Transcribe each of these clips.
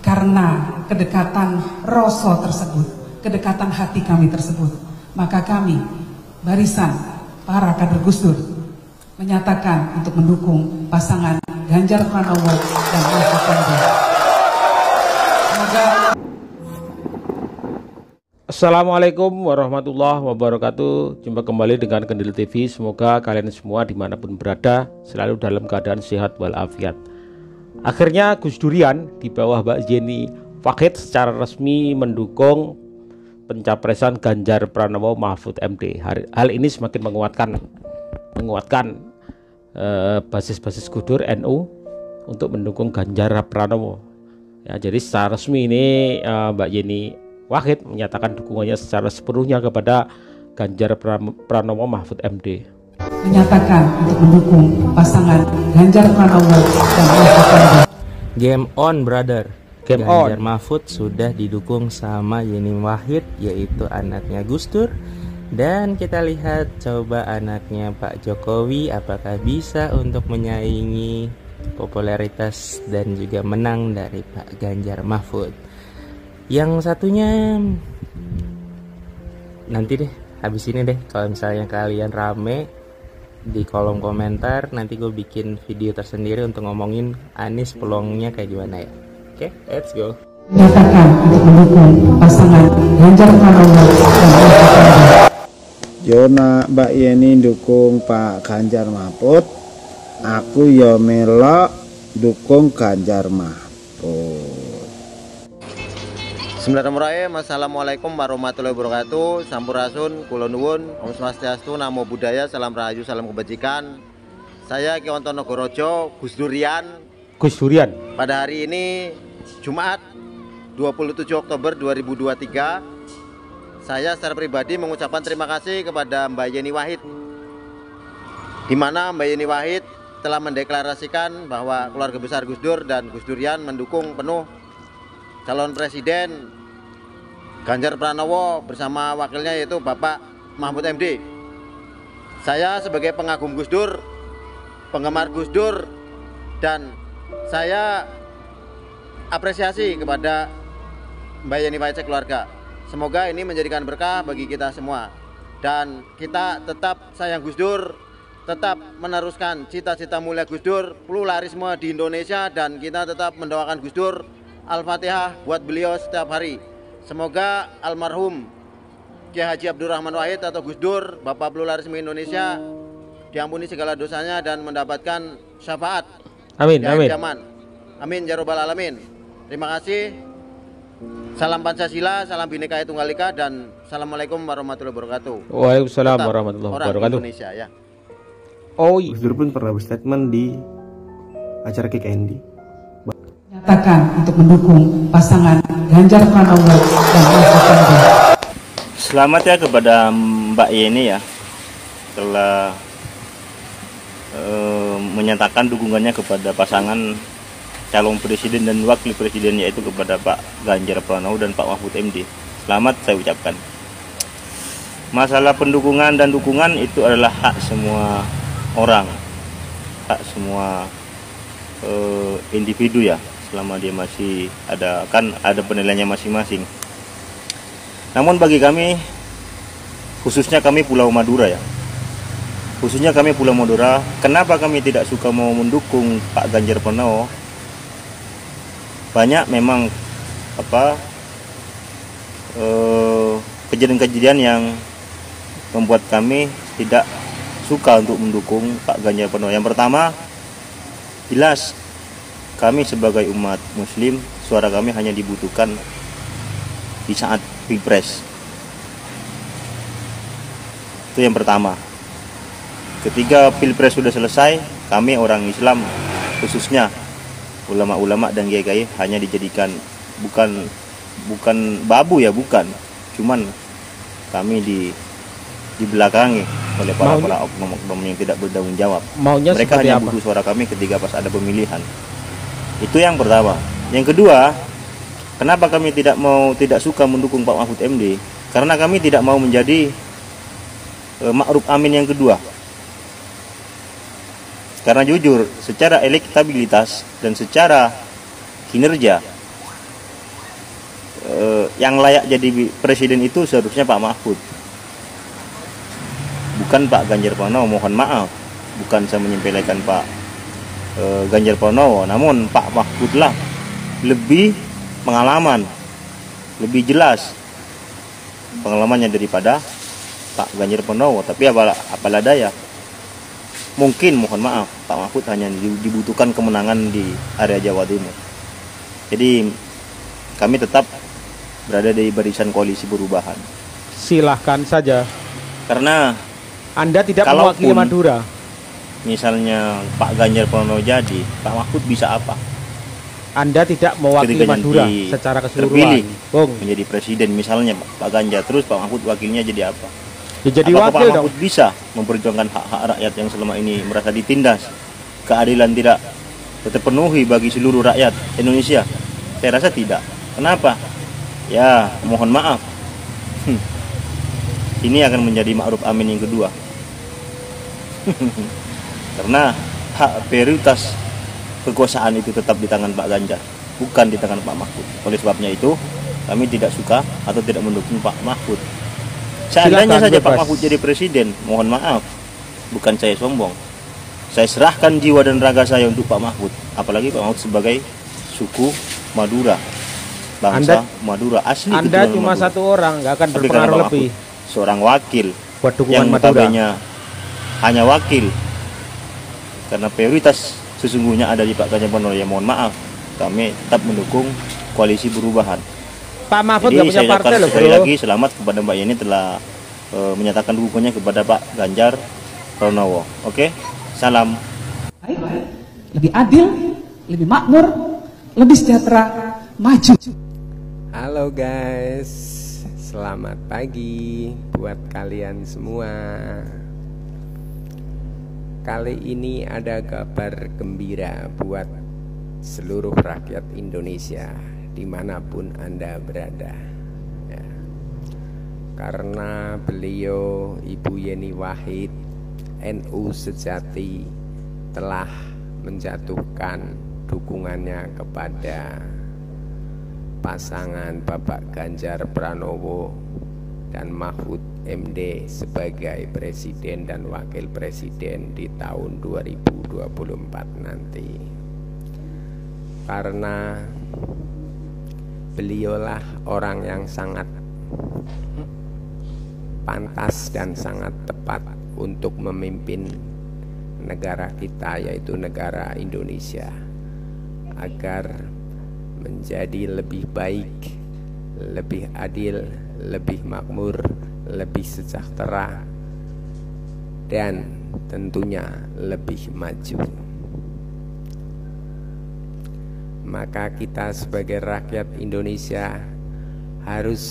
Karena kedekatan rasa tersebut, kedekatan hati kami tersebut, maka kami, barisan para kader Gus Dur, menyatakan untuk mendukung pasangan Ganjar Pranowo dan Mahfud MD. Semoga. Assalamualaikum warahmatullahi wabarakatuh. Jumpa kembali dengan Kendil TV. Semoga kalian semua dimanapun berada selalu dalam keadaan sehat walafiat. Akhirnya Gus Durian di bawah Mbak Yeni Wahid secara resmi mendukung pencapresan Ganjar Pranowo Mahfud MD. Hal ini semakin menguatkan basis-basis Gus Dur NU untuk mendukung Ganjar Pranowo. Ya, jadi secara resmi ini Mbak Yeni Wahid menyatakan dukungannya secara sepenuhnya kepada Ganjar Pranowo Mahfud MD. Menyatakan untuk mendukung pasangan Ganjar Pranowo dan Mahfud MD. Game on, brother. Game Ganjar on. Mahfud sudah didukung sama Yeni Wahid, yaitu anaknya Gus Dur. Dan kita lihat coba anaknya Pak Jokowi apakah bisa untuk menyaingi popularitas dan juga menang dari Pak Ganjar Mahfud. Yang satunya nanti deh, habis ini deh, kalau misalnya kalian rame di kolom komentar, nanti gue bikin video tersendiri untuk ngomongin Anies peluangnya kayak gimana ya. Oke, let's go. Menyatakan untuk mendukung pasangan Ganjar Pranowo dan Mahfud MD. Jona Mbak Yeni dukung Pak Ganjar Mahfud, aku yo melok dukung Ganjar Mahfud. Bismillahirrahmanirrahim. Assalamualaikum warahmatullahi wabarakatuh. Sampurasun, kula nuwun, Om Swastiastu, Namo Buddhaya, salam rahayu, salam kebajikan. Saya Ki Wontonegorojo, Gus Durian. Gus Durian. Pada hari ini Jumat 27 Oktober 2023, saya secara pribadi mengucapkan terima kasih kepada Mbak Yeni Wahid, di mana Mbak Yeni Wahid telah mendeklarasikan bahwa keluarga besar Gus Dur dan Gus Durian mendukung penuh calon presiden Ganjar Pranowo bersama wakilnya yaitu Bapak Mahfud MD. Saya sebagai pengagum Gus Dur, penggemar Gus Dur, dan saya apresiasi kepada Mbak Yeni Wahid keluarga. Semoga ini menjadikan berkah bagi kita semua, dan kita tetap sayang Gus Dur, tetap meneruskan cita-cita mulia Gus Dur, pluralisme di Indonesia, dan kita tetap mendoakan Gus Dur. Al-Fatihah buat beliau setiap hari. Semoga almarhum Kiai Haji Abdurrahman Wahid atau Gus Dur, Bapak Pluralisme Indonesia, diampuni segala dosanya dan mendapatkan syafaat. Amin, amin. Zaman. Amin ya rabbal alamin. Terima kasih. Salam Pancasila, salam Bhinneka Tunggal Ika, dan assalamualaikum warahmatullahi wabarakatuh. Waalaikumsalam Tetap warahmatullahi orang wabarakatuh. Indonesia ya. Oh, Gus Dur pun pernah berstatement di acara Kick Andy. Menyatakan untuk mendukung pasangan Ganjar Pranowo dan Mahfud MD. Selamat ya kepada Mbak Yeni ya, telah menyatakan dukungannya kepada pasangan calon presiden dan wakil presiden, yaitu kepada Pak Ganjar Pranowo dan Pak Mahfud MD. Selamat saya ucapkan. Masalah pendukungan dan dukungan itu adalah hak semua orang, hak semua individu ya, selama dia masih ada, kan ada penilaiannya masing-masing. Namun bagi kami, khususnya kami Pulau Madura ya, khususnya kami Pulau Madura, kenapa kami tidak suka mau mendukung Pak Ganjar Pranowo? Banyak memang kejadian-kejadian yang membuat kami tidak suka untuk mendukung Pak Ganjar Pranowo. Yang pertama, jelas kami sebagai umat muslim, suara kami hanya dibutuhkan di saat pilpres. Itu yang pertama. Ketika pilpres sudah selesai, kami orang Islam, khususnya ulama-ulama dan kiai-kiai, hanya dijadikan bukan babu ya, bukan. Cuman kami di belakangi oleh para oknum-oknum yang tidak bertanggung jawab. Mereka hanya butuh suara kami ketika pas ada pemilihan. Itu yang pertama. Yang kedua, kenapa kami tidak suka mendukung Pak Mahfud MD? Karena kami tidak mau menjadi Ma'ruf Amin yang kedua. Karena jujur, secara elektabilitas dan secara kinerja, yang layak jadi presiden itu seharusnya Pak Mahfud, bukan Pak Ganjar Pranowo. Mohon maaf, bukan saya menyepelekan Pak Ganjar Pranowo, namun Pak Mahfud lah lebih pengalaman, lebih jelas pengalamannya daripada Pak Ganjar Pranowo. Tapi apalah daya, mungkin mohon maaf Pak Mahfud hanya dibutuhkan kemenangan di area Jawa Timur. Jadi kami tetap berada di barisan koalisi perubahan. Silahkan saja. Karena Anda tidak mewakili Madura. Misalnya Pak Ganjar Pranowo jadi, Pak Mahfud bisa apa? Anda tidak mewakili Ketika Madura nanti secara terpilih keseluruhan. menjadi presiden misalnya Pak Ganjar, terus Pak Mahfud wakilnya jadi apa? Ya, jadi apakah wakil Pak dong. Mahfud bisa memperjuangkan hak-hak rakyat yang selama ini merasa ditindas, keadilan tidak terpenuhi bagi seluruh rakyat Indonesia? Saya rasa tidak. Kenapa? Ya mohon maaf, ini akan menjadi ma'ruf amin yang kedua. Karena hak prioritas kekuasaan itu tetap di tangan Pak Ganjar, bukan di tangan Pak Mahfud. Oleh sebabnya itu kami tidak suka atau tidak mendukung Pak Mahfud. Seandainya saja Pak Mahfud jadi presiden, mohon maaf, bukan saya sombong, saya serahkan jiwa dan raga saya untuk Pak Mahfud. Apalagi Pak Mahfud sebagai suku Madura, bangsa Madura asli. Anda cuma Madura. Satu orang, nggak akan berpengaruh lebih. Seorang wakil buat dukungan yang Madura hanya wakil, karena prioritas sesungguhnya ada di Pak Ganjar Pranowo. Ya mohon maaf, kami tetap mendukung koalisi perubahan. Pak Mahfud nggak punya partai loh. Sekali lagi selamat kepada Mbak Yeni telah menyatakan dukungannya kepada Pak Ganjar Pranowo. Oke, salam. Lebih adil, lebih makmur, lebih sejahtera, maju. Halo guys, selamat pagi buat kalian semua. Kali ini ada kabar gembira buat seluruh rakyat Indonesia dimanapun Anda berada ya. Karena beliau Ibu Yeni Wahid NU sejati telah menjatuhkan dukungannya kepada pasangan Bapak Ganjar Pranowo dan Mahfud MD sebagai presiden dan wakil presiden di tahun 2024 nanti. Karena beliaulah orang yang sangat pantas dan sangat tepat untuk memimpin negara kita, yaitu negara Indonesia, agar menjadi lebih baik, lebih adil, lebih makmur, lebih sejahtera, dan tentunya lebih maju. Maka kita sebagai rakyat Indonesia harus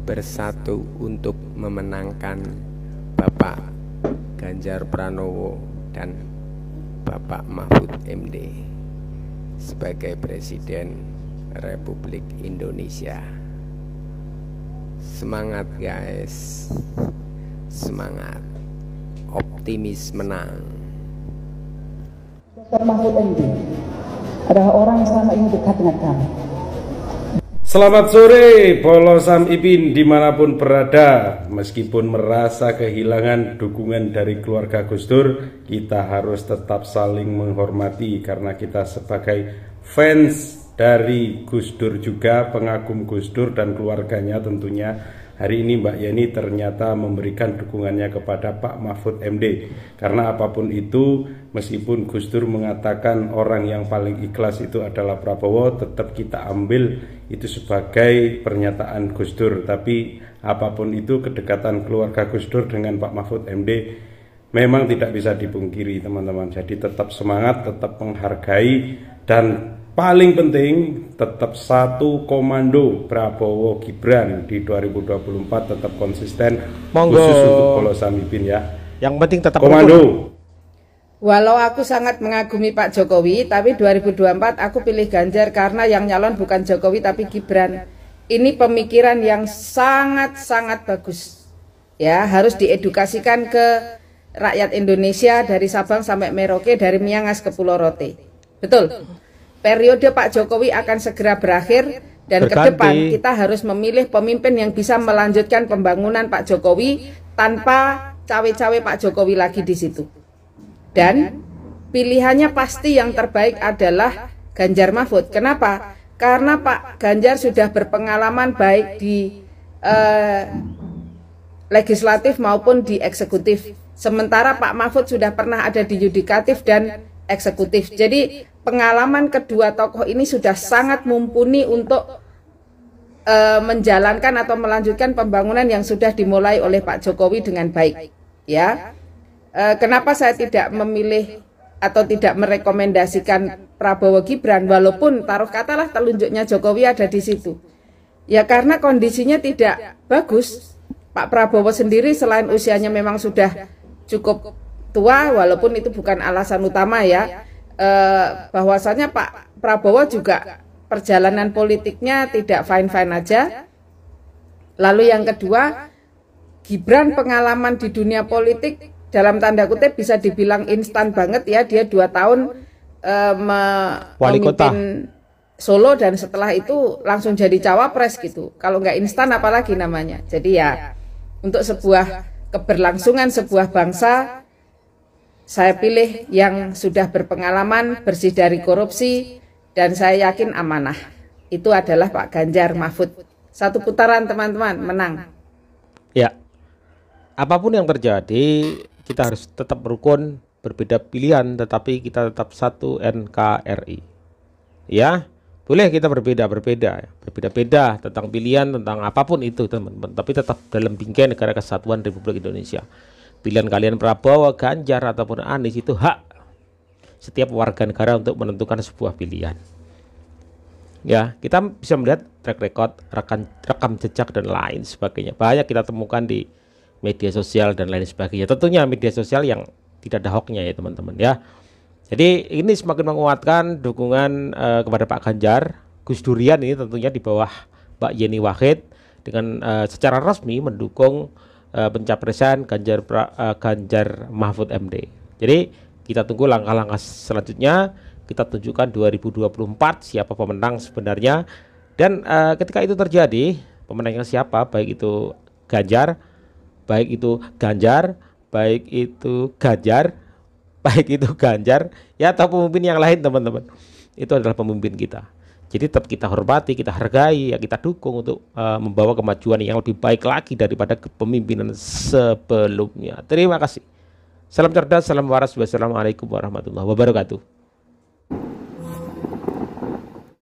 bersatu untuk memenangkan Bapak Ganjar Pranowo dan Bapak Mahfud MD sebagai Presiden Republik Indonesia. Semangat guys, semangat, optimis menang. Dr. Mahfud MD adalah orang yang selama ini dekat dengan kami. Selamat sore Bolosam Ipin dimanapun berada. Meskipun merasa kehilangan dukungan dari keluarga Gus Dur, kita harus tetap saling menghormati karena kita sebagai fans dari Gus Dur juga, pengagum Gus Dur dan keluarganya tentunya. Hari ini Mbak Yeni ternyata memberikan dukungannya kepada Pak Mahfud MD. Karena apapun itu, meskipun Gus Dur mengatakan orang yang paling ikhlas itu adalah Prabowo, tetap kita ambil itu sebagai pernyataan Gus Dur. Tapi apapun itu, kedekatan keluarga Gus Dur dengan Pak Mahfud MD memang tidak bisa dipungkiri teman-teman. Jadi tetap semangat, tetap menghargai, dan paling penting tetap satu komando Prabowo Gibran di 2024, tetap konsisten. Monggo. Khusus untuk Bolosam Ipin ya. Yang penting tetap komando. Walau aku sangat mengagumi Pak Jokowi, tapi 2024 aku pilih Ganjar karena yang nyalon bukan Jokowi tapi Gibran. Ini pemikiran yang sangat-sangat bagus. Ya, harus diedukasikan ke rakyat Indonesia dari Sabang sampai Merauke, dari Miangas ke Pulau Rote. Betul. Periode Pak Jokowi akan segera berakhir Dan ke Berganti. depan kita harus memilih pemimpin yang bisa melanjutkan pembangunan Pak Jokowi tanpa cawe-cawe Pak Jokowi lagi di situ. Dan pilihannya pasti yang terbaik adalah Ganjar Mahfud. Kenapa? Karena Pak Ganjar sudah berpengalaman baik di legislatif maupun di eksekutif. Sementara Pak Mahfud sudah pernah ada di yudikatif dan eksekutif. Jadi pengalaman kedua tokoh ini sudah sangat mumpuni untuk menjalankan atau melanjutkan pembangunan yang sudah dimulai oleh Pak Jokowi dengan baik. Ya, kenapa saya tidak memilih atau tidak merekomendasikan Prabowo Gibran, walaupun taruh katalah telunjuknya Jokowi ada di situ. Ya karena kondisinya tidak bagus. Pak Prabowo sendiri selain usianya memang sudah cukup tua, walaupun itu bukan alasan utama ya. Bahwasanya Pak Prabowo juga perjalanan politiknya tidak fine-fine aja. Lalu yang kedua, Gibran pengalaman di dunia politik dalam tanda kutip bisa dibilang instan banget ya. Dia 2 tahun Wali kota memimpin Solo dan setelah itu langsung jadi cawapres gitu. Kalau nggak instan apalagi namanya. Jadi ya untuk sebuah keberlangsungan sebuah bangsa, saya pilih yang sudah berpengalaman, bersih dari korupsi, dan saya yakin amanah. Itu adalah Pak Ganjar Mahfud. 1 putaran teman-teman, menang. ya. Apapun yang terjadi, kita harus tetap rukun, berbeda pilihan, tetapi kita tetap satu NKRI. Ya, boleh kita berbeda-beda tentang pilihan, tentang apapun itu teman-teman, tapi tetap dalam bingkai Negara Kesatuan Republik Indonesia. Pilihan kalian Prabowo, Ganjar ataupun Anies itu hak setiap warga negara untuk menentukan sebuah pilihan. Ya, kita bisa melihat track record, rekam jejak dan lain sebagainya. Banyak kita temukan di media sosial dan lain sebagainya. Tentunya media sosial yang tidak ada hoaxnya ya teman-teman ya. Jadi ini semakin menguatkan dukungan kepada Pak Ganjar. Gus Durian ini tentunya di bawah Mbak Yeni Wahid dengan secara resmi mendukung pencapresan Ganjar Mahfud MD. Jadi kita tunggu langkah-langkah selanjutnya. Kita tunjukkan 2024 siapa pemenang sebenarnya. Dan ketika itu terjadi, pemenangnya siapa? Baik itu Ganjar, baik itu Ganjar, baik itu Ganjar, baik itu Ganjar, ya atau pemimpin yang lain teman-teman. Itu adalah pemimpin kita. Jadi tetap kita hormati, kita hargai, ya kita dukung untuk membawa kemajuan yang lebih baik lagi daripada kepemimpinan sebelumnya. Terima kasih. Salam cerdas, salam waras, wassalamualaikum warahmatullahi wabarakatuh.